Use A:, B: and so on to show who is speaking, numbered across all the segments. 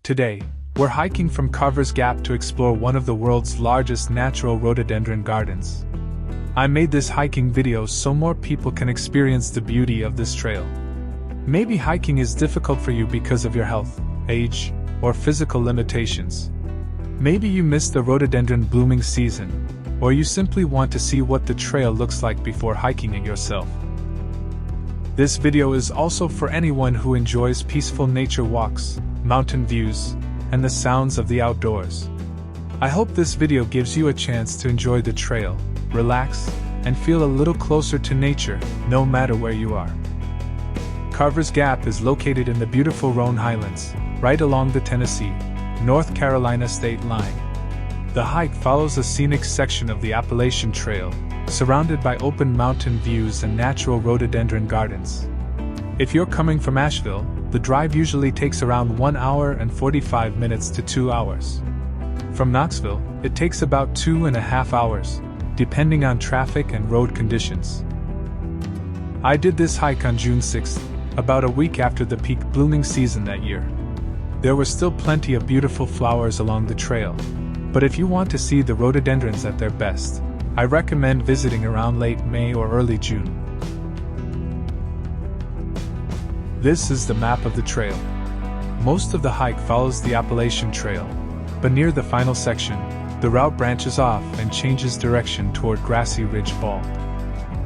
A: Today, we're hiking from Carvers Gap to explore one of the world's largest natural rhododendron gardens. I made this hiking video so more people can experience the beauty of this trail. Maybe hiking is difficult for you because of your health, age, or physical limitations. Maybe you missed the rhododendron blooming season, or you simply want to see what the trail looks like before hiking it yourself. This video is also for anyone who enjoys peaceful nature walks, mountain views, and the sounds of the outdoors. I hope this video gives you a chance to enjoy the trail, relax, and feel a little closer to nature, no matter where you are. Carvers Gap is located in the beautiful Roan Highlands, right along the Tennessee, North Carolina state line. The hike follows a scenic section of the Appalachian Trail, surrounded by open mountain views and natural rhododendron gardens. If you're coming from Asheville, the drive usually takes around 1 hour and 45 minutes to 2 hours. From Knoxville, it takes about 2.5 hours, depending on traffic and road conditions. I did this hike on June 6th, about a week after the peak blooming season that year. There were still plenty of beautiful flowers along the trail, but if you want to see the rhododendrons at their best, I recommend visiting around late May or early June. This is the map of the trail. Most of the hike follows the Appalachian Trail, but near the final section, the route branches off and changes direction toward Grassy Ridge Bald.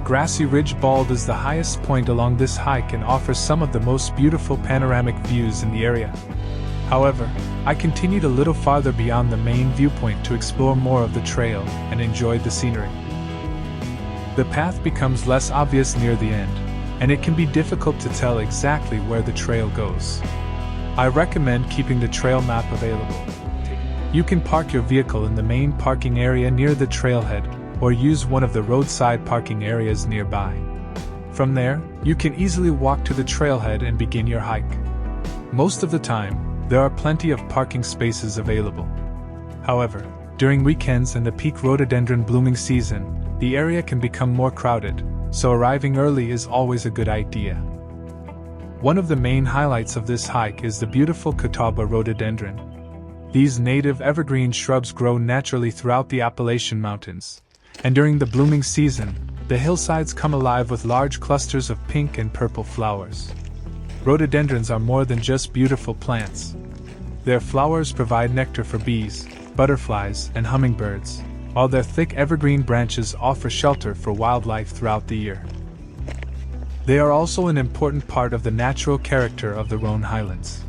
A: Grassy Ridge Bald is the highest point along this hike and offers some of the most beautiful panoramic views in the area. However, I continued a little farther beyond the main viewpoint to explore more of the trail and enjoy the scenery. The path becomes less obvious near the end, and it can be difficult to tell exactly where the trail goes. I recommend keeping the trail map available. You can park your vehicle in the main parking area near the trailhead, or use one of the roadside parking areas nearby. From there, you can easily walk to the trailhead and begin your hike. Most of the time, there are plenty of parking spaces available. However, during weekends and the peak rhododendron blooming season, the area can become more crowded, so arriving early is always a good idea. One of the main highlights of this hike is the beautiful Catawba rhododendron. These native evergreen shrubs grow naturally throughout the Appalachian Mountains, and during the blooming season, the hillsides come alive with large clusters of pink and purple flowers. Rhododendrons are more than just beautiful plants. Their flowers provide nectar for bees, butterflies, and hummingbirds, while their thick evergreen branches offer shelter for wildlife throughout the year. They are also an important part of the natural character of the Roan Highlands.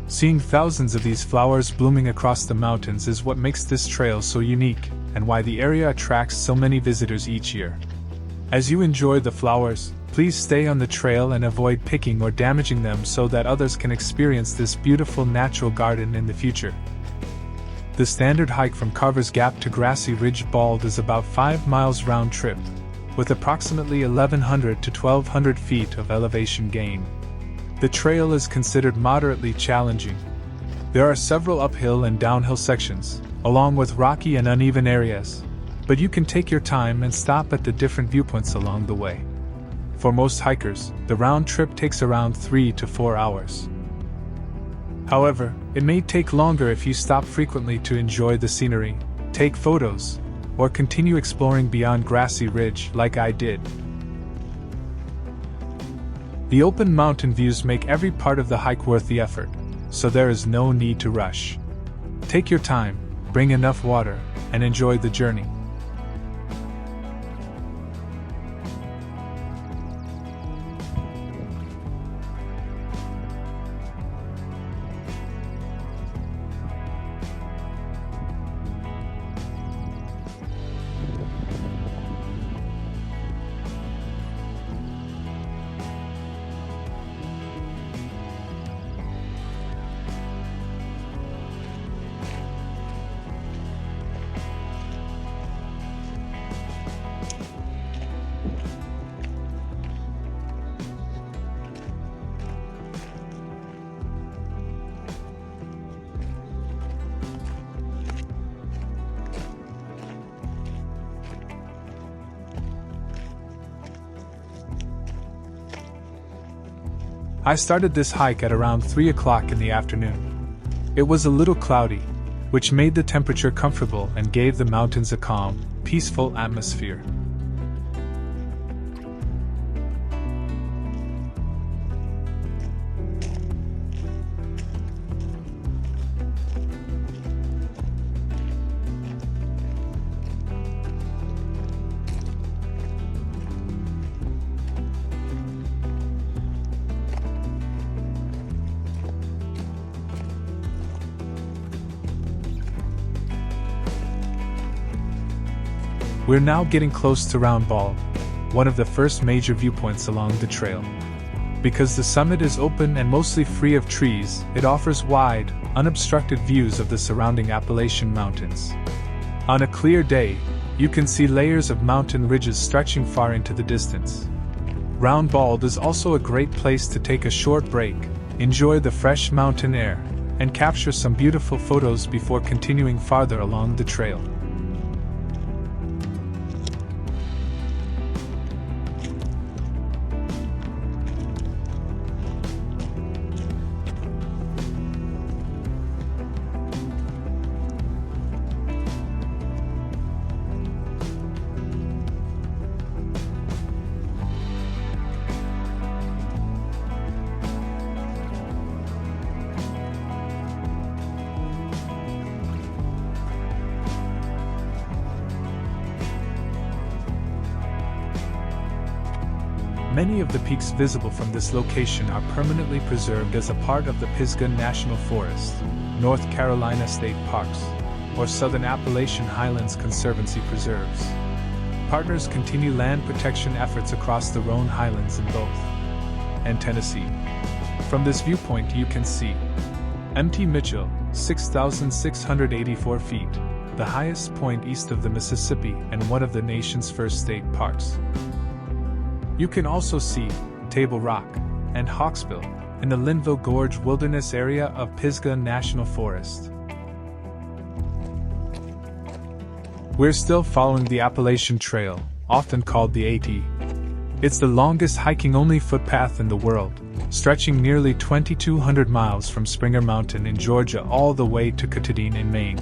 A: Seeing thousands of these flowers blooming across the mountains is what makes this trail so unique, and why the area attracts so many visitors each year. As you enjoy the flowers, please stay on the trail and avoid picking or damaging them so that others can experience this beautiful natural garden in the future. The standard hike from Carvers Gap to Grassy Ridge Bald is about 5 miles round trip, with approximately 1,100 to 1,200 feet of elevation gain. The trail is considered moderately challenging. There are several uphill and downhill sections, along with rocky and uneven areas, but you can take your time and stop at the different viewpoints along the way. For most hikers, the round trip takes around 3 to 4 hours. However, it may take longer if you stop frequently to enjoy the scenery, take photos, or continue exploring beyond Grassy Ridge like I did. The open mountain views make every part of the hike worth the effort, so there is no need to rush. Take your time, bring enough water, and enjoy the journey. I started this hike at around 3 o'clock in the afternoon. It was a little cloudy, which made the temperature comfortable and gave the mountains a calm, peaceful atmosphere. We're now getting close to Roan Bald, one of the first major viewpoints along the trail. Because the summit is open and mostly free of trees, it offers wide, unobstructed views of the surrounding Appalachian Mountains. On a clear day, you can see layers of mountain ridges stretching far into the distance. Roan Bald is also a great place to take a short break, enjoy the fresh mountain air, and capture some beautiful photos before continuing farther along the trail. Many of the peaks visible from this location are permanently preserved as a part of the Pisgah National Forest, North Carolina State Parks, or Southern Appalachian Highlands Conservancy Preserves. Partners continue land protection efforts across the Roan Highlands in both and Tennessee. From this viewpoint you can see Mt. Mitchell, 6,684 feet, the highest point east of the Mississippi and one of the nation's first state parks. You can also see Table Rock and Hawksbill in the Linville Gorge Wilderness area of Pisgah National Forest. We're still following the Appalachian Trail, often called the AT. It's the longest hiking-only footpath in the world, stretching nearly 2,200 miles from Springer Mountain in Georgia all the way to Katahdin in Maine.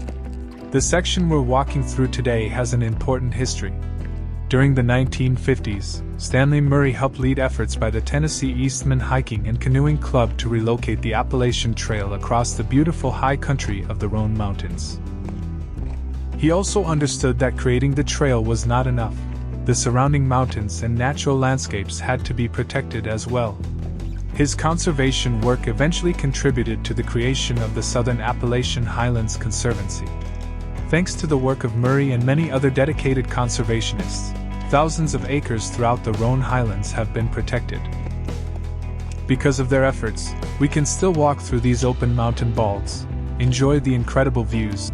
A: The section we're walking through today has an important history. During the 1950s, Stanley Murray helped lead efforts by the Tennessee Eastman Hiking and Canoeing Club to relocate the Appalachian Trail across the beautiful high country of the Roan Mountains. He also understood that creating the trail was not enough. The surrounding mountains and natural landscapes had to be protected as well. His conservation work eventually contributed to the creation of the Southern Appalachian Highlands Conservancy. Thanks to the work of Murray and many other dedicated conservationists, thousands of acres throughout the Roan Highlands have been protected. Because of their efforts, we can still walk through these open mountain balds, enjoy the incredible views,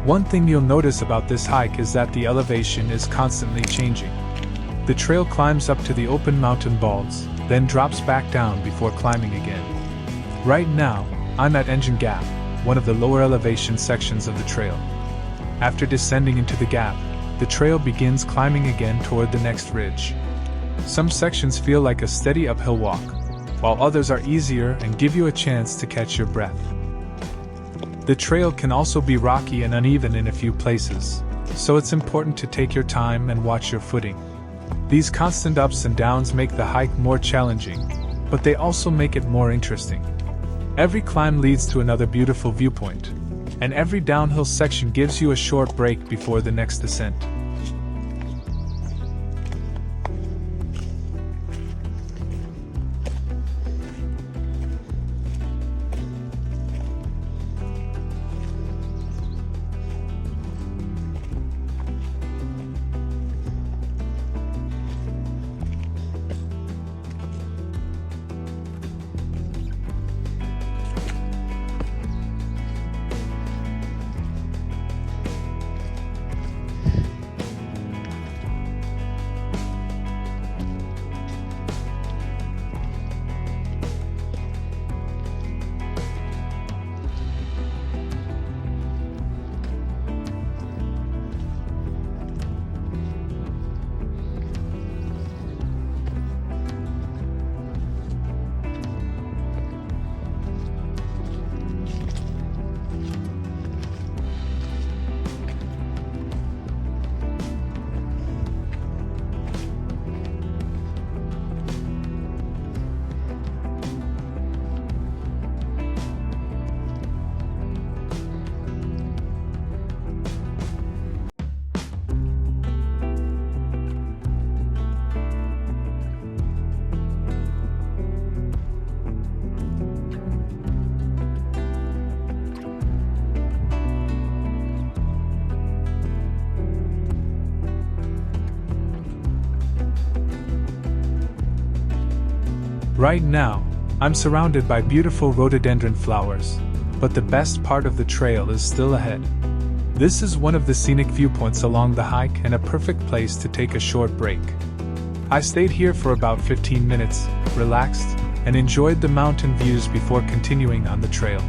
A: One thing you'll notice about this hike is that the elevation is constantly changing. The trail climbs up to the open mountain balds, then drops back down before climbing again. Right now, I'm at Engine Gap, one of the lower elevation sections of the trail. After descending into the gap, the trail begins climbing again toward the next ridge. Some sections feel like a steady uphill walk, while others are easier and give you a chance to catch your breath. The trail can also be rocky and uneven in a few places, so it's important to take your time and watch your footing. These constant ups and downs make the hike more challenging, but they also make it more interesting. Every climb leads to another beautiful viewpoint, and every downhill section gives you a short break before the next descent. Right now, I'm surrounded by beautiful rhododendron flowers, but the best part of the trail is still ahead. This is one of the scenic viewpoints along the hike and a perfect place to take a short break. I stayed here for about 15 minutes, relaxed, and enjoyed the mountain views before continuing on the trail.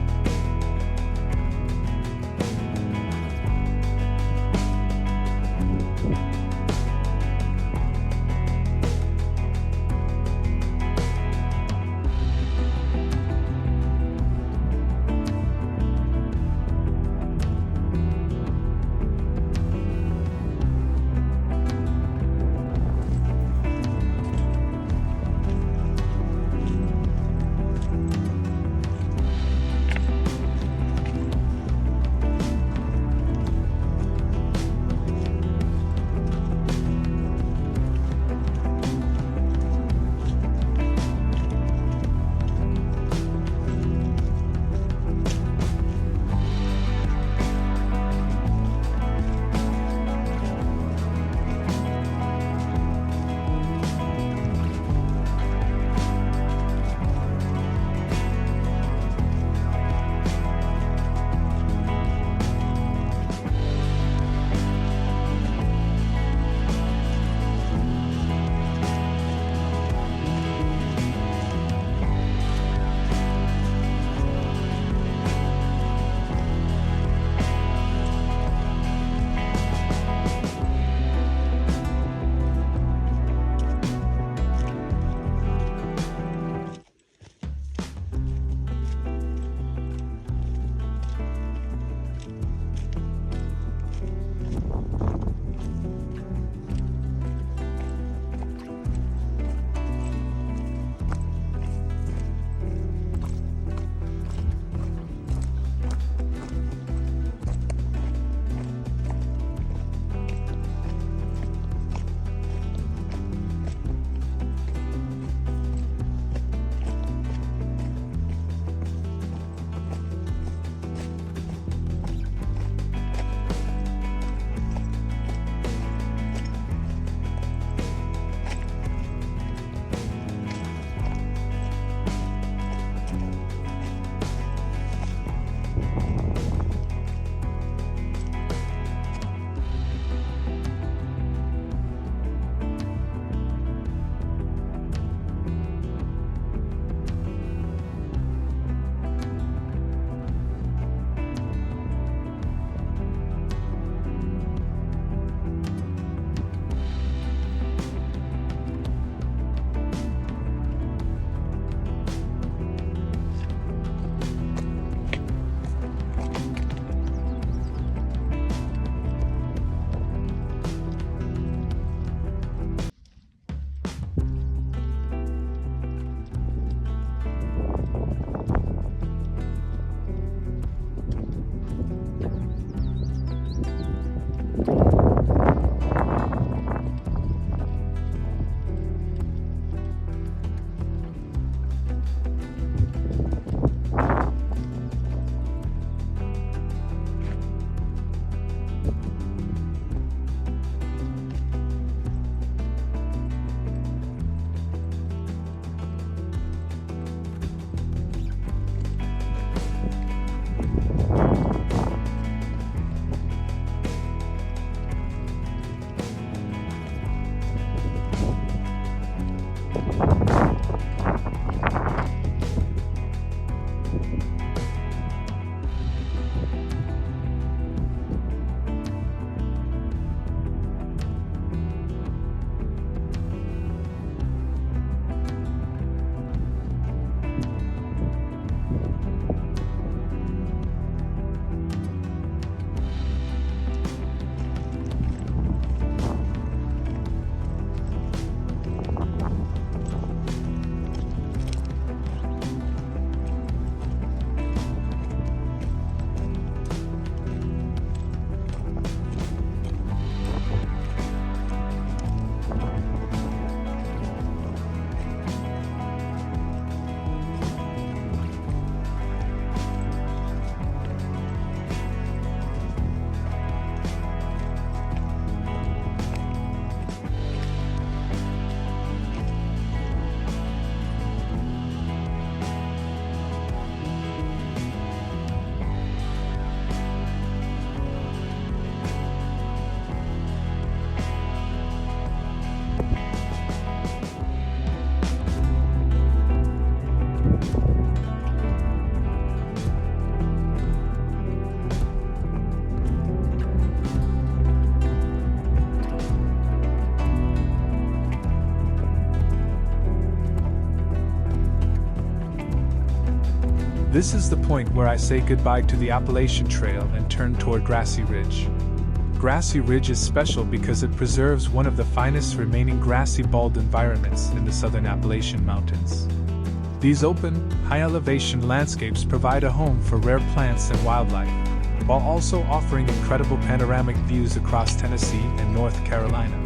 A: This is the point where I say goodbye to the Appalachian Trail and turn toward Grassy Ridge. Grassy Ridge is special because it preserves one of the finest remaining grassy bald environments in the southern Appalachian Mountains. These open, high-elevation landscapes provide a home for rare plants and wildlife, while also offering incredible panoramic views across Tennessee and North Carolina.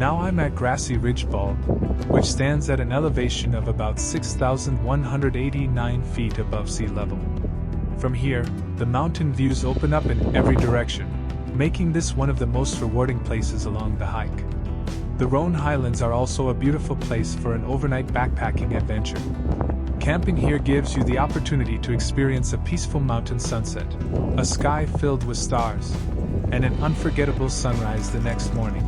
A: Now I'm at Grassy Ridge Bald, which stands at an elevation of about 6,189 feet above sea level. From here, the mountain views open up in every direction, making this one of the most rewarding places along the hike. The Roan Highlands are also a beautiful place for an overnight backpacking adventure. Camping here gives you the opportunity to experience a peaceful mountain sunset, a sky filled with stars, and an unforgettable sunrise the next morning.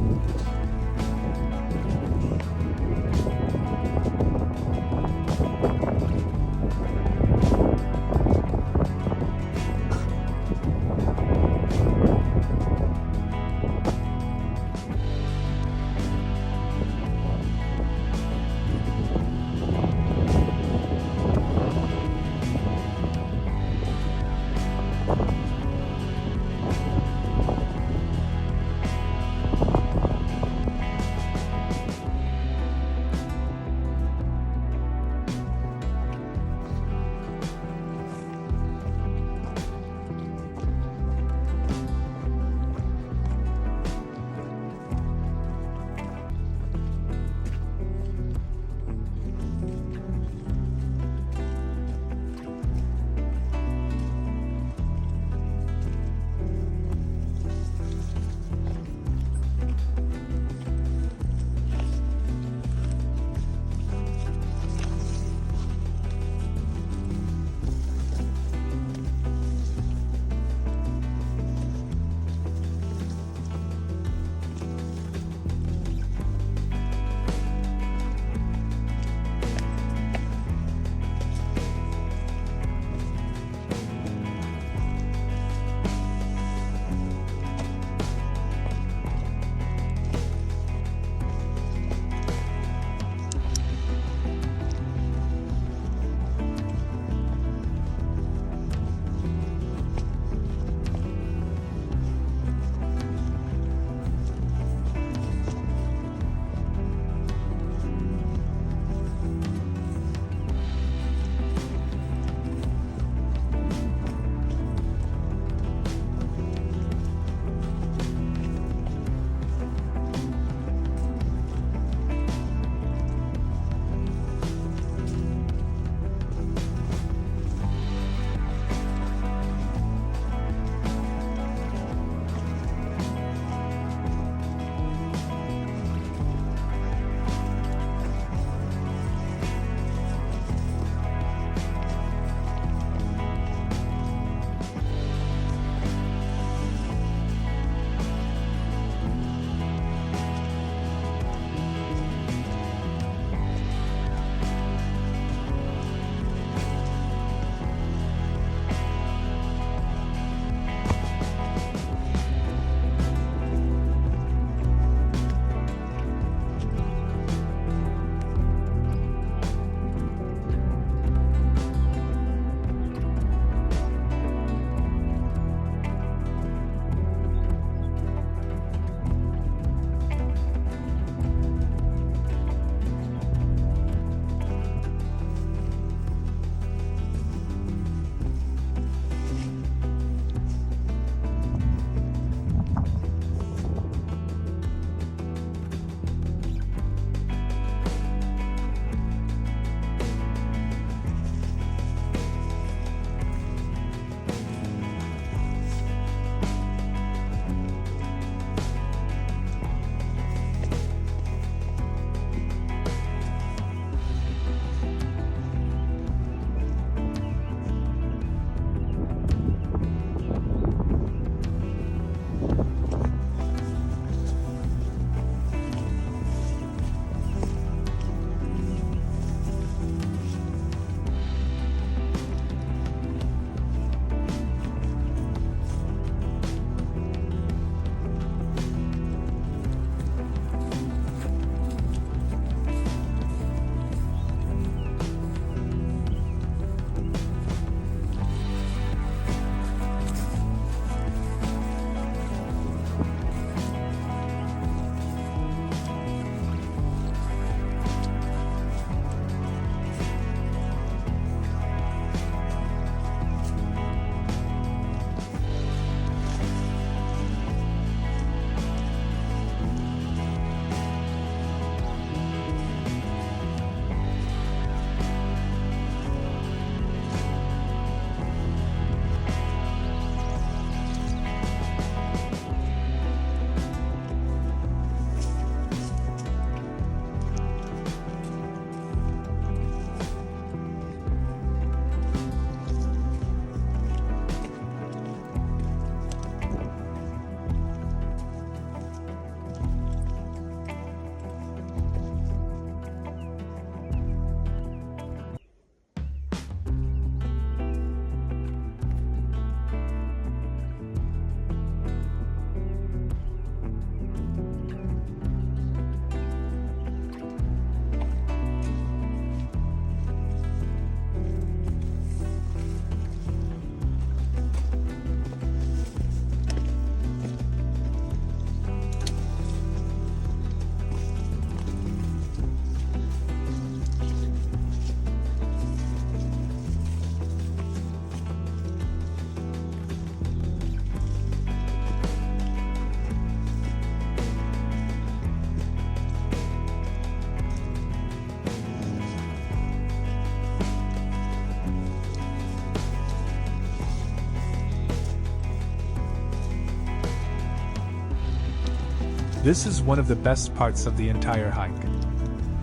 A: This is one of the best parts of the entire hike.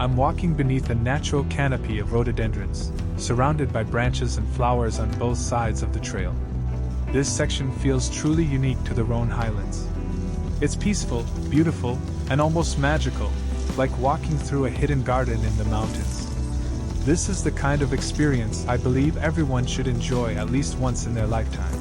A: I'm walking beneath a natural canopy of rhododendrons, surrounded by branches and flowers on both sides of the trail. This section feels truly unique to the Roan Highlands. It's peaceful, beautiful, and almost magical, like walking through a hidden garden in the mountains. This is the kind of experience I believe everyone should enjoy at least once in their lifetime.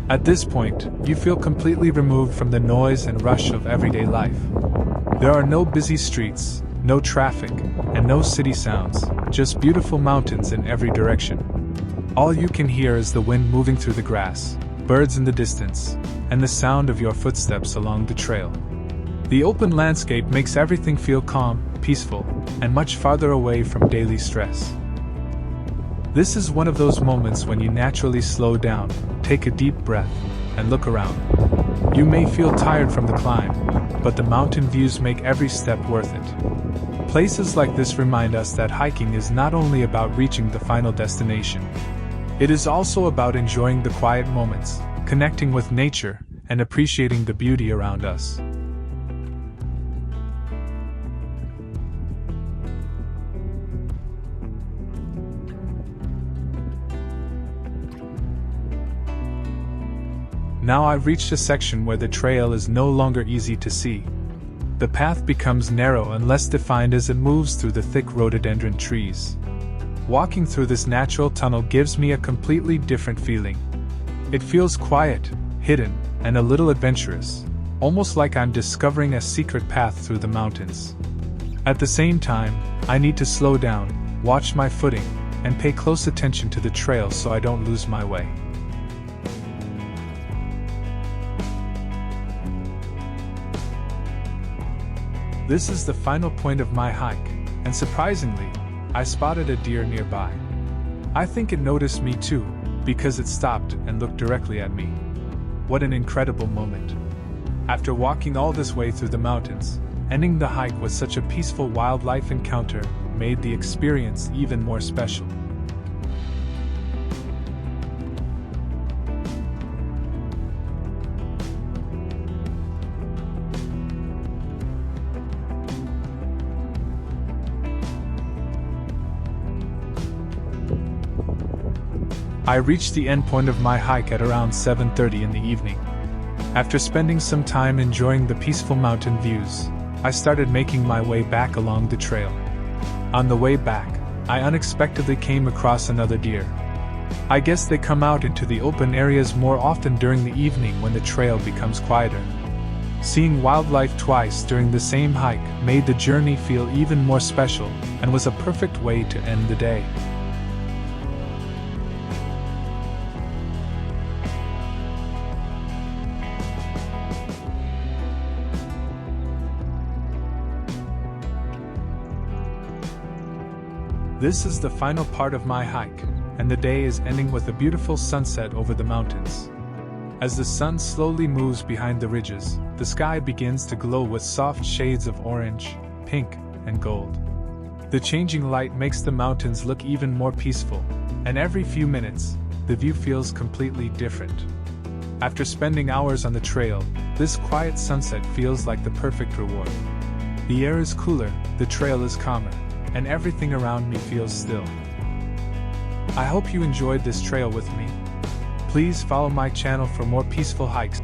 A: At this point, you feel completely removed from the noise and rush of everyday life. There are no busy streets, no traffic, and no city sounds, just beautiful mountains in every direction. All you can hear is the wind moving through the grass, birds in the distance, and the sound of your footsteps along the trail. The open landscape makes everything feel calm, peaceful, and much farther away from daily stress. This is one of those moments when you naturally slow down, take a deep breath, and look around. You may feel tired from the climb, but the mountain views make every step worth it. Places like this remind us that hiking is not only about reaching the final destination. It is also about enjoying the quiet moments, connecting with nature, and appreciating the beauty around us. Now I've reached a section where the trail is no longer easy to see. The path becomes narrow and less defined as it moves through the thick rhododendron trees. Walking through this natural tunnel gives me a completely different feeling. It feels quiet, hidden, and a little adventurous, almost like I'm discovering a secret path through the mountains. At the same time, I need to slow down, watch my footing, and pay close attention to the trail so I don't lose my way. This is the final point of my hike, and surprisingly, I spotted a deer nearby. I think it noticed me too, because it stopped and looked directly at me. What an incredible moment. After walking all this way through the mountains, ending the hike with such a peaceful wildlife encounter made the experience even more special. I reached the end point of my hike at around 7:30 in the evening. After spending some time enjoying the peaceful mountain views, I started making my way back along the trail. On the way back, I unexpectedly came across another deer. I guess they come out into the open areas more often during the evening when the trail becomes quieter. Seeing wildlife twice during the same hike made the journey feel even more special and was a perfect way to end the day. This is the final part of my hike, and the day is ending with a beautiful sunset over the mountains. As the sun slowly moves behind the ridges, the sky begins to glow with soft shades of orange, pink, and gold. The changing light makes the mountains look even more peaceful, and every few minutes, the view feels completely different. After spending hours on the trail, this quiet sunset feels like the perfect reward. The air is cooler, the trail is calmer, and everything around me feels still. I hope you enjoyed this trail with me. Please follow my channel for more peaceful hikes.